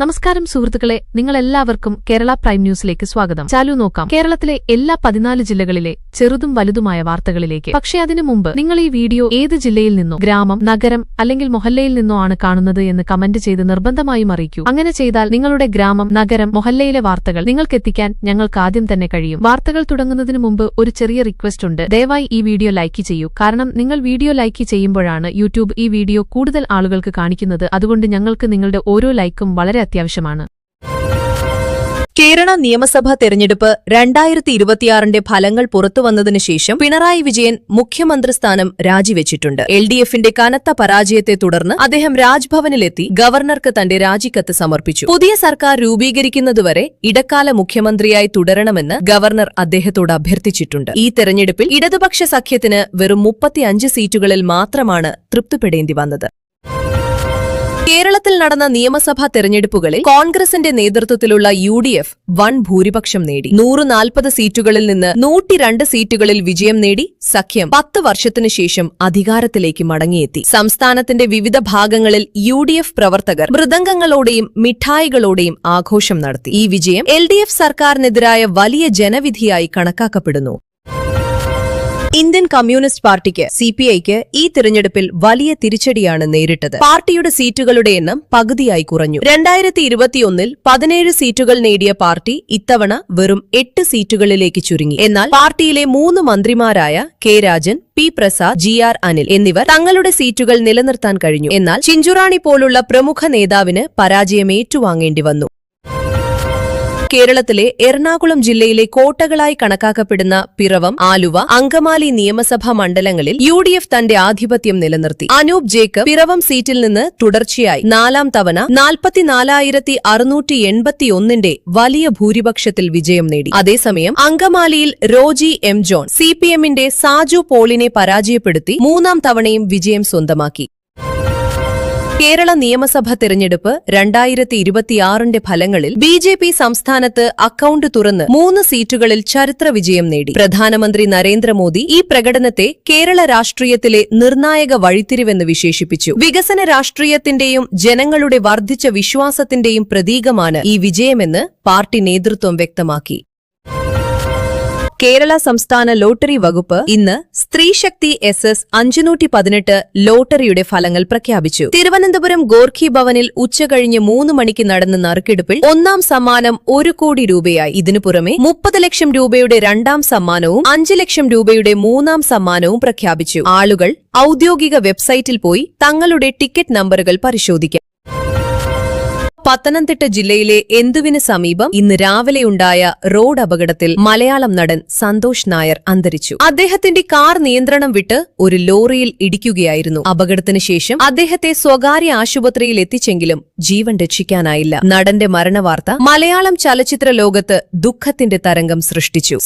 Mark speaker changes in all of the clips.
Speaker 1: നമസ്കാരം സുഹൃത്തുക്കളെ, നിങ്ങളെല്ലാവർക്കും കേരള പ്രൈം ന്യൂസിലേക്ക് സ്വാഗതം. ചാലു നോക്കാം കേരളത്തിലെ എല്ലാ 14 ജില്ലകളിലെ ചെറുതും വലുതുമായ വാർത്തകളിലേക്ക്. പക്ഷേ അതിനു മുമ്പ് നിങ്ങൾ ഈ വീഡിയോ ഏത് ജില്ലയിൽ നിന്നോ, ഗ്രാമം, നഗരം അല്ലെങ്കിൽ മൊഹല്ലയിൽ നിന്നോ ആണ് കാണുന്നത് എന്ന് കമന്റ് ചെയ്ത് നിർബന്ധമായും അറിയിക്കൂ. അങ്ങനെ ചെയ്താൽ നിങ്ങളുടെ ഗ്രാമം, നഗരം, മൊഹല്ലയിലെ വാർത്തകൾ നിങ്ങൾക്കെത്തിക്കാൻ ഞങ്ങൾക്ക് ആദ്യം തന്നെ കഴിയും. വാർത്തകൾ തുടങ്ങുന്നതിന് മുമ്പ് ഒരു ചെറിയ റിക്വസ്റ്റ് ഉണ്ട്. ദയവായി ഈ വീഡിയോ ലൈക്ക് ചെയ്യൂ. കാരണം നിങ്ങൾ വീഡിയോ ലൈക്ക് ചെയ്യുമ്പോഴാണ് യൂട്യൂബ് ഈ വീഡിയോ കൂടുതൽ ആളുകൾക്ക് കാണിക്കുന്നത്. അതുകൊണ്ട് ഞങ്ങൾക്ക് നിങ്ങളുടെ ഓരോ ലൈക്കും വളരെ അത്യാവശ്യമാണ്.
Speaker 2: കേരള നിയമസഭാ തെരഞ്ഞെടുപ്പ് 2026 ഫലങ്ങൾ പുറത്തുവന്നതിനു ശേഷം പിണറായി വിജയൻ മുഖ്യമന്ത്രി സ്ഥാനം രാജിവെച്ചിട്ടുണ്ട്. LDFന്റെ കനത്ത പരാജയത്തെ തുടർന്ന് അദ്ദേഹം രാജ്ഭവനിലെത്തി ഗവർണർക്ക് തന്റെ രാജിക്കത്ത് സമർപ്പിച്ചു. പുതിയ സർക്കാർ രൂപീകരിക്കുന്നതുവരെ ഇടക്കാല മുഖ്യമന്ത്രിയായി തുടരണമെന്ന് ഗവർണർ അദ്ദേഹത്തോട് അഭ്യർത്ഥിച്ചിട്ടുണ്ട്. ഈ തെരഞ്ഞെടുപ്പിൽ ഇടതുപക്ഷ സഖ്യത്തിന് വെറും 35 സീറ്റുകളിൽ മാത്രമാണ് തൃപ്തിപ്പെടേണ്ടി വന്നത്. കേരളത്തിൽ നടന്ന നിയമസഭാ തെരഞ്ഞെടുപ്പുകളിൽ കോൺഗ്രസിന്റെ നേതൃത്വത്തിലുള്ള UDF വൻ ഭൂരിപക്ഷം നേടി. 140 സീറ്റുകളിൽ നിന്ന് 102 സീറ്റുകളിൽ വിജയം നേടി സഖ്യം 10 വർഷത്തിനു ശേഷം അധികാരത്തിലേക്ക് മടങ്ങിയെത്തി. സംസ്ഥാനത്തിന്റെ വിവിധ ഭാഗങ്ങളിൽ UDF പ്രവർത്തകർ മൃദംഗങ്ങളോടെയും മിഠായികളോടെയും ആഘോഷം നടത്തി. ഈ വിജയം LDF സർക്കാരിനെതിരായ വലിയ ജനവിധിയായി കണക്കാക്കപ്പെടുന്നു. ഇന്ത്യൻ കമ്മ്യൂണിസ്റ്റ് പാർട്ടിക്ക് CPIക്ക് ഈ തിരഞ്ഞെടുപ്പിൽ വലിയ തിരിച്ചടിയാണ് നേരിട്ടത്. പാർട്ടിയുടെ സീറ്റുകളുടെ എണ്ണം പകുതിയായി കുറഞ്ഞു. 2021 17 സീറ്റുകൾ നേടിയ പാർട്ടി ഇത്തവണ വെറും 8 സീറ്റുകളിലേക്ക് ചുരുങ്ങി. എന്നാൽ പാർട്ടിയിലെ 3 മന്ത്രിമാരായ K Rajan, P Prasad, GR Anil എന്നിവർ തങ്ങളുടെ സീറ്റുകൾ നിലനിർത്താൻ കഴിഞ്ഞു. എന്നാൽ ചിഞ്ചുറാണി പോലുള്ള പ്രമുഖ നേതാവിന് പരാജയം ഏറ്റുവാങ്ങേണ്ടി വന്നു. കേരളത്തിലെ എറണാകുളം ജില്ലയിലെ കോട്ടകളായി കണക്കാക്കപ്പെടുന്ന പിറവം, ആലുവ, അങ്കമാലി നിയമസഭാ മണ്ഡലങ്ങളിൽ UDF തന്റെ ആധിപത്യം നിലനിർത്തി. അനൂപ് ജേക്കബ് പിറവം സീറ്റിൽ നിന്ന് തുടർച്ചയായി 4ാം തവണ 44,681 വലിയ ഭൂരിപക്ഷത്തിൽ വിജയം നേടി. അതേസമയം അങ്കമാലിയിൽ റോജി M ജോൺ CPMന്റെ സാജു പോളിനെ പരാജയപ്പെടുത്തി 3ാം തവണയും വിജയം സ്വന്തമാക്കി. കേരള നിയമസഭാ തെരഞ്ഞെടുപ്പ് 2026 ഫലങ്ങളിൽ BJP സംസ്ഥാനത്ത് അക്കൌണ്ട് തുറന്ന് 3 സീറ്റുകളിൽ ചരിത്ര വിജയം നേടി. പ്രധാനമന്ത്രി നരേന്ദ്രമോദി ഈ പ്രകടനത്തെ കേരള രാഷ്ട്രീയത്തിലെ നിർണായക വഴിത്തിരിവെന്ന് വിശേഷിപ്പിച്ചു. വികസന രാഷ്ട്രീയത്തിന്റെയും ജനങ്ങളുടെ വർദ്ധിച്ച വിശ്വാസത്തിന്റെയും പ്രതീകമാണ് ഈ വിജയമെന്ന് പാർട്ടി നേതൃത്വം വ്യക്തമാക്കി. കേരള സംസ്ഥാന ലോട്ടറി വകുപ്പ് ഇന്ന് സ്ത്രീശക്തി SS 518 ലോട്ടറിയുടെ ഫലങ്ങൾ പ്രഖ്യാപിച്ചു. തിരുവനന്തപുരം ഗോർഖി ഭവനിൽ ഉച്ചകഴിഞ്ഞ് 3 മണിക്ക് നടന്ന നറുക്കെടുപ്പിൽ 1ാം സമ്മാനം 1 കോടി രൂപയായി. ഇതിനു പുറമെ 30 ലക്ഷം രൂപയുടെ 2ാം സമ്മാനവും 5 ലക്ഷം രൂപയുടെ 3ാം സമ്മാനവും പ്രഖ്യാപിച്ചു. ആളുകൾ ഔദ്യോഗിക വെബ്സൈറ്റിൽ പോയി തങ്ങളുടെ ടിക്കറ്റ് നമ്പറുകൾ പരിശോധിക്കാം. പത്തനംതിട്ട ജില്ലയിലെ എന്തുവിന് സമീപം ഇന്ന് രാവിലെയുണ്ടായ റോഡ് അപകടത്തിൽ മലയാളം നടൻ സന്തോഷ് നായർ അന്തരിച്ചു. അദ്ദേഹത്തിന്റെ കാർ നിയന്ത്രണം വിട്ട് ഒരു ലോറിയിൽ ഇടിക്കുകയായിരുന്നു. അപകടത്തിന് ശേഷം അദ്ദേഹത്തെ സ്വകാര്യ ആശുപത്രിയിൽ എത്തിച്ചെങ്കിലും ജീവൻ രക്ഷിക്കാനായില്ല. നടന്റെ മരണവാർത്ത മലയാളം ചലച്ചിത്ര ലോകത്ത് ദുഃഖത്തിന്റെ തരംഗം സൃഷ്ടിച്ചു.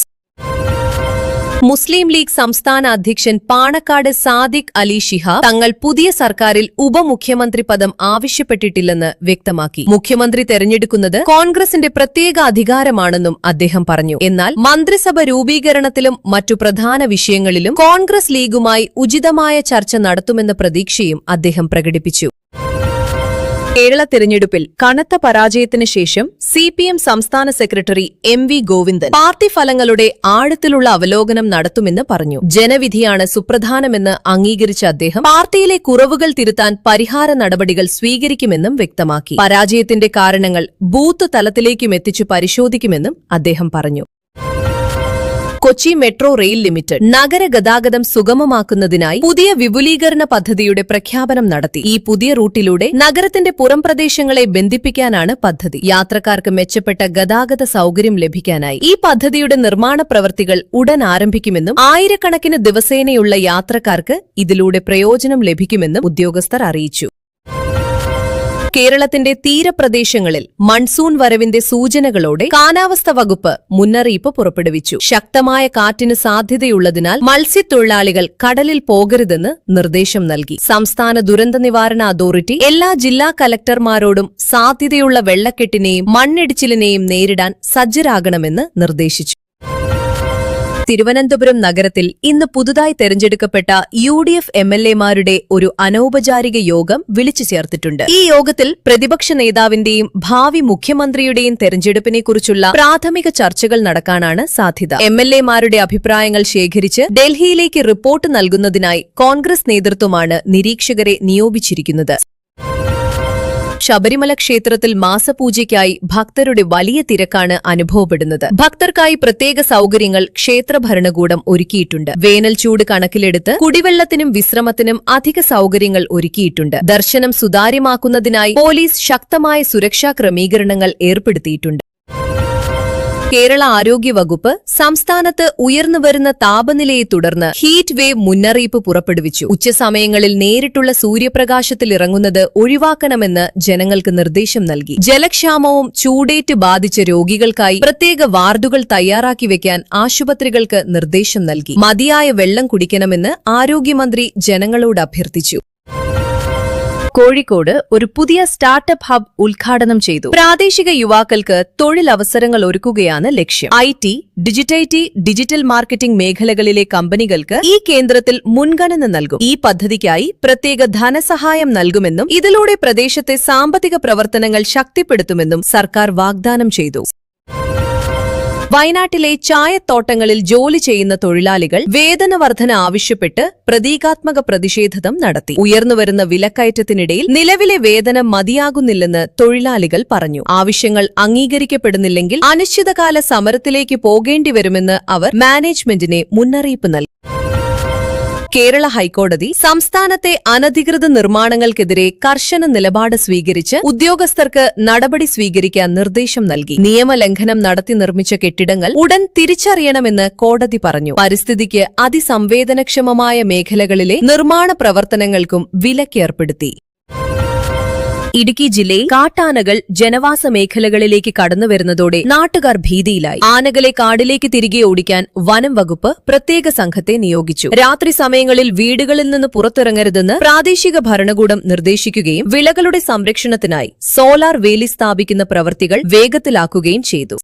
Speaker 2: മുസ്ലിം ലീഗ് സംസ്ഥാന അധ്യക്ഷൻ പാണക്കാട് സാദിഖ് അലി ശിഹാബ് തങ്ങൾ പുതിയ സർക്കാരിൽ ഉപമുഖ്യമന്ത്രി പദം ആവശ്യപ്പെട്ടിട്ടില്ലെന്ന് വ്യക്തമാക്കി. മുഖ്യമന്ത്രി തെരഞ്ഞെടുക്കുന്നത് കോൺഗ്രസിന്റെ പ്രത്യേക അധികാരമാണെന്നും അദ്ദേഹം പറഞ്ഞു. എന്നാൽ മന്ത്രിസഭ രൂപീകരണത്തിലും മറ്റു പ്രധാന വിഷയങ്ങളിലും കോൺഗ്രസ് ലീഗുമായി ഉചിതമായ ചർച്ച നടത്തുമെന്ന പ്രതീക്ഷയും അദ്ദേഹം പ്രകടിപ്പിച്ചു. കേരള തിരഞ്ഞെടുപ്പിൽ കനത്ത പരാജയത്തിന് ശേഷം CPM സംസ്ഥാന സെക്രട്ടറി MV ഗോവിന്ദൻ പാർട്ടി ഫലങ്ങളുടെ ആഴത്തിലുള്ള അവലോകനം നടത്തുമെന്ന് പറഞ്ഞു. ജനവിധിയാണ് സുപ്രധാനമെന്ന് അംഗീകരിച്ച അദ്ദേഹം പാർട്ടിയിലെ കുറവുകൾ തിരുത്താൻ പരിഹാര നടപടികൾ സ്വീകരിക്കുമെന്നും വ്യക്തമാക്കി. പരാജയത്തിന്റെ കാരണങ്ങൾ ബൂത്ത് തലത്തിലേക്കും എത്തിച്ചു പരിശോധിക്കുമെന്നും അദ്ദേഹം പറഞ്ഞു. കൊച്ചി മെട്രോ റെയിൽ ലിമിറ്റഡ് നഗരഗതാഗതം സുഗമമാക്കുന്നതിനായി പുതിയ വിപുലീകരണ പദ്ധതിയുടെ പ്രഖ്യാപനം നടത്തി. ഈ പുതിയ റൂട്ടിലൂടെ നഗരത്തിന്റെ പുറം പ്രദേശങ്ങളെ ബന്ധിപ്പിക്കാനാണ് പദ്ധതി. യാത്രക്കാർക്ക് മെച്ചപ്പെട്ട ഗതാഗത സൌകര്യം ലഭിക്കാനായി ഈ പദ്ധതിയുടെ നിർമ്മാണ പ്രവൃത്തികൾ ഉടൻ ആരംഭിക്കുമെന്നും ആയിരക്കണക്കിന് ദിവസേനയുള്ള യാത്രക്കാർക്ക് ഇതിലൂടെ പ്രയോജനം ലഭിക്കുമെന്നും ഉദ്യോഗസ്ഥർ അറിയിച്ചു. കേരളത്തിന്റെ തീരപ്രദേശങ്ങളിൽ മൺസൂൺ വരവിന്റെ സൂചനകളോടെ കാലാവസ്ഥ വകുപ്പ് മുന്നറിയിപ്പ് പുറപ്പെടുവിച്ചു. ശക്തമായ കാറ്റിന് സാധ്യതയുള്ളതിനാൽ മത്സ്യത്തൊഴിലാളികൾ കടലിൽ പോകരുതെന്ന് നിർദ്ദേശം നൽകി. സംസ്ഥാന ദുരന്ത നിവാരണ അതോറിറ്റി എല്ലാ ജില്ലാ കലക്ടർമാരോടും സാധ്യതയുള്ള വെള്ളക്കെട്ടിനെയും മണ്ണിടിച്ചിലിനെയും നേരിടാൻ സജ്ജരാകണമെന്ന് നിർദ്ദേശിച്ചു. തിരുവനന്തപുരം നഗരത്തിൽ ഇന്ന് പുതുതായി തെരഞ്ഞെടുക്കപ്പെട്ട UDF MLA-മാരുടെ ഒരു അനൗപചാരിക യോഗം വിളിച്ചു ചേർത്തിട്ടുണ്ട്. ഈ യോഗത്തിൽ പ്രതിപക്ഷ നേതാവിന്റെയും ഭാവി മുഖ്യമന്ത്രിയുടെയും തെരഞ്ഞെടുപ്പിനെക്കുറിച്ചുള്ള പ്രാഥമിക ചർച്ചകൾ നടക്കാനാണ് സാധ്യത. MLA-മാരുടെ അഭിപ്രായങ്ങൾ ശേഖരിച്ച് ഡൽഹിയിലേക്ക് റിപ്പോർട്ട് നൽകുന്നതിനായി കോൺഗ്രസ് നേതൃത്വമാണ് നിരീക്ഷകരെ നിയോഗിച്ചിരിക്കുന്നത്. ശബരിമല ക്ഷേത്രത്തിൽ മാസപൂജയ്ക്കായി ഭക്തരുടെ വലിയ തിരക്കാണ് അനുഭവപ്പെടുന്നത്. ഭക്തർക്കായി പ്രത്യേക സൌകര്യങ്ങൾ ക്ഷേത്ര ഭരണകൂടം ഒരുക്കിയിട്ടുണ്ട്. വേനൽ ചൂട് കണക്കിലെടുത്ത് കുടിവെള്ളത്തിനും വിശ്രമത്തിനും അധിക സൌകര്യങ്ങൾ ഒരുക്കിയിട്ടുണ്ട്. ദർശനം സുതാര്യമാക്കുന്നതിനായി പോലീസ് ശക്തമായ സുരക്ഷാ ക്രമീകരണങ്ങൾ ഏർപ്പെടുത്തിയിട്ടുണ്ട്. കേരള ആരോഗ്യ വകുപ്പ് സംസ്ഥാനത്ത് ഉയർന്നുവരുന്ന താപനിലയെ തുടർന്ന് ഹീറ്റ് വേവ് മുന്നറിയിപ്പ് പുറപ്പെടുവിച്ചു. ഉച്ചസമയങ്ങളിൽ നേരിട്ടുള്ള സൂര്യപ്രകാശത്തിലിറങ്ങുന്നത് ഒഴിവാക്കണമെന്ന് ജനങ്ങൾക്ക് നിർദ്ദേശം നൽകി. ജലക്ഷാമവും ചൂടേറ്റ് ബാധിച്ച രോഗികൾക്കായി പ്രത്യേക വാർഡുകൾ തയ്യാറാക്കി വെക്കാൻ ആശുപത്രികൾക്ക് നിർദ്ദേശം നൽകി. മതിയായ വെള്ളം കുടിക്കണമെന്ന് ആരോഗ്യമന്ത്രി ജനങ്ങളോട് അഭ്യർത്ഥിച്ചു. കോഴിക്കോട് ഒരു പുതിയ സ്റ്റാർട്ടപ്പ് ഹബ് ഉദ്ഘാടനം ചെയ്തു. പ്രാദേശിക യുവാക്കൾക്ക് തൊഴിലവസരങ്ങൾ ഒരുക്കുകയാണ് ലക്ഷ്യം. IT, ഡിജിറ്റൽ മാർക്കറ്റിംഗ് മേഖലകളിലെ കമ്പനികൾക്ക് ഈ കേന്ദ്രത്തിൽ മുൻഗണന നൽകും. ഈ പദ്ധതിക്കായി പ്രത്യേക ധനസഹായം നൽകുമെന്നും ഇതിലൂടെ പ്രദേശത്തെ സാമ്പത്തിക പ്രവർത്തനങ്ങൾ ശക്തിപ്പെടുത്തുമെന്നും സർക്കാർ വാഗ്ദാനം ചെയ്തു. വയനാട്ടിലെ ചായത്തോട്ടങ്ങളിൽ ജോലി ചെയ്യുന്ന തൊഴിലാളികൾ വേതന വർധന ആവശ്യപ്പെട്ട് പ്രതീകാത്മക പ്രതിഷേധം നടത്തി. ഉയർന്നുവരുന്ന വിലക്കയറ്റത്തിനിടയിൽ നിലവിലെ വേതനം മതിയാകുന്നില്ലെന്ന് തൊഴിലാളികൾ പറഞ്ഞു. ആവശ്യങ്ങൾ അംഗീകരിക്കപ്പെടുന്നില്ലെങ്കിൽ അനിശ്ചിതകാല സമരത്തിലേക്ക് പോകേണ്ടിവരുമെന്ന് അവർ മാനേജ്മെന്റിനെ മുന്നറിയിപ്പ് നൽകി. കേരള ഹൈക്കോടതി സംസ്ഥാനത്തെ അനധികൃത നിർമ്മാണങ്ങൾക്കെതിരെ കർശന നിലപാട് സ്വീകരിച്ച് ഉദ്യോഗസ്ഥർക്ക് നടപടി സ്വീകരിക്കാൻ നിർദ്ദേശം നൽകി. നിയമലംഘനം നടത്തി നിർമ്മിച്ച കെട്ടിടങ്ങൾ ഉടൻ തിരിച്ചറിയണമെന്ന് കോടതി പറഞ്ഞു. പരിസ്ഥിതിക്ക് അതിസംവേദനക്ഷമമായ മേഖലകളിലെ നിർമ്മാണ പ്രവർത്തനങ്ങൾക്കും വിലക്കേർപ്പെടുത്തി. ഇടുക്കി ജില്ലയിൽ കാട്ടാനകൾ ജനവാസ മേഖലകളിലേക്ക് കടന്നുവരുന്നതോടെ നാട്ടുകാർ ഭീതിയിലായി. ആനകളെ കാടിലേക്ക് തിരികെ ഓടിക്കാൻ വനം വകുപ്പ് പ്രത്യേക സംഘത്തെ നിയോഗിച്ചു. രാത്രി സമയങ്ങളിൽ വീടുകളിൽ നിന്ന് പുറത്തിറങ്ങരുതെന്ന് പ്രാദേശിക ഭരണകൂടം നിർദ്ദേശിക്കുകയും വിളകളുടെ സംരക്ഷണത്തിനായി സോളാർ വേലി സ്ഥാപിക്കുന്ന പ്രവൃത്തികൾ വേഗത്തിലാക്കുകയും ചെയ്തു.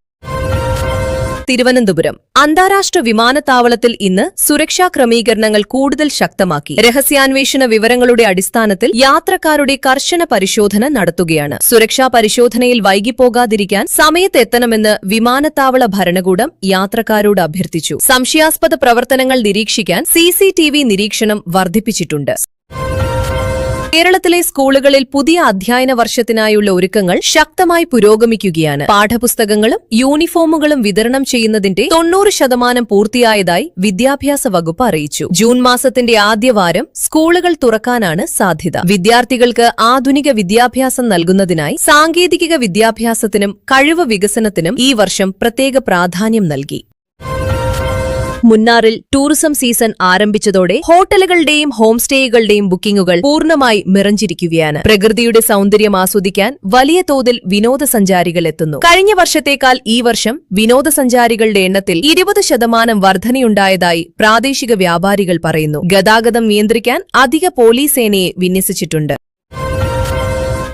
Speaker 2: തിരുവനന്തപുരം അന്താരാഷ്ട്ര വിമാനത്താവളത്തിൽ ഇന്ന് സുരക്ഷാ ക്രമീകരണങ്ങൾ കൂടുതൽ ശക്തമാക്കി. രഹസ്യാന്വേഷണ വിവരങ്ങളുടെ അടിസ്ഥാനത്തിൽ യാത്രക്കാരുടെ കർശന പരിശോധന നടത്തുകയാണ്. സുരക്ഷാ പരിശോധനയിൽ വൈകിപ്പോകാതിരിക്കാൻ സമയത്തെത്തണമെന്ന് വിമാനത്താവള ഭരണകൂടം യാത്രക്കാരോട് അഭ്യർത്ഥിച്ചു. സംശയാസ്പദ പ്രവർത്തനങ്ങൾ നിരീക്ഷിക്കാൻ CCTV നിരീക്ഷണം വർദ്ധിപ്പിച്ചിട്ടുണ്ട്. കേരളത്തിലെ സ്കൂളുകളിൽ പുതിയ അധ്യയന വർഷത്തിനായുള്ള ഒരുക്കങ്ങൾ ശക്തമായി പുരോഗമിക്കുകയാണ്. പാഠപുസ്തകങ്ങളും യൂണിഫോമുകളും വിതരണം ചെയ്യുന്നതിന്റെ 90% പൂർത്തിയായതായി വിദ്യാഭ്യാസ വകുപ്പ് അറിയിച്ചു. ജൂൺ മാസത്തിന്റെ ആദ്യവാരം സ്കൂളുകൾ തുറക്കാനാണ് സാധ്യത. വിദ്യാർത്ഥികൾക്ക് ആധുനിക വിദ്യാഭ്യാസം നൽകുന്നതിനായി സാങ്കേതിക വിദ്യാഭ്യാസത്തിനും കഴിവ് വികസനത്തിനും ഈ വർഷം പ്രത്യേക പ്രാധാന്യം നൽകി. മുന്നാറിൽ ടൂറിസം സീസൺ ആരംഭിച്ചതോടെ ഹോട്ടലുകളുടെയും ഹോം സ്റ്റേകളുടെയും ബുക്കിംഗുകൾ പൂർണ്ണമായി നിറഞ്ഞിരിക്കുകയാണ്. പ്രകൃതിയുടെ സൌന്ദര്യം ആസ്വദിക്കാൻ വലിയ തോതിൽ വിനോദസഞ്ചാരികൾ എത്തുന്നു. കഴിഞ്ഞ വർഷത്തേക്കാൾ ഈ വർഷം വിനോദസഞ്ചാരികളുടെ എണ്ണത്തിൽ 20% വർധനയുണ്ടായതായി പ്രാദേശിക വ്യാപാരികൾ പറയുന്നു. ഗതാഗതം നിയന്ത്രിക്കാൻ അധിക പോലീസ് സേനയെ വിന്യസിച്ചിട്ടുണ്ട്.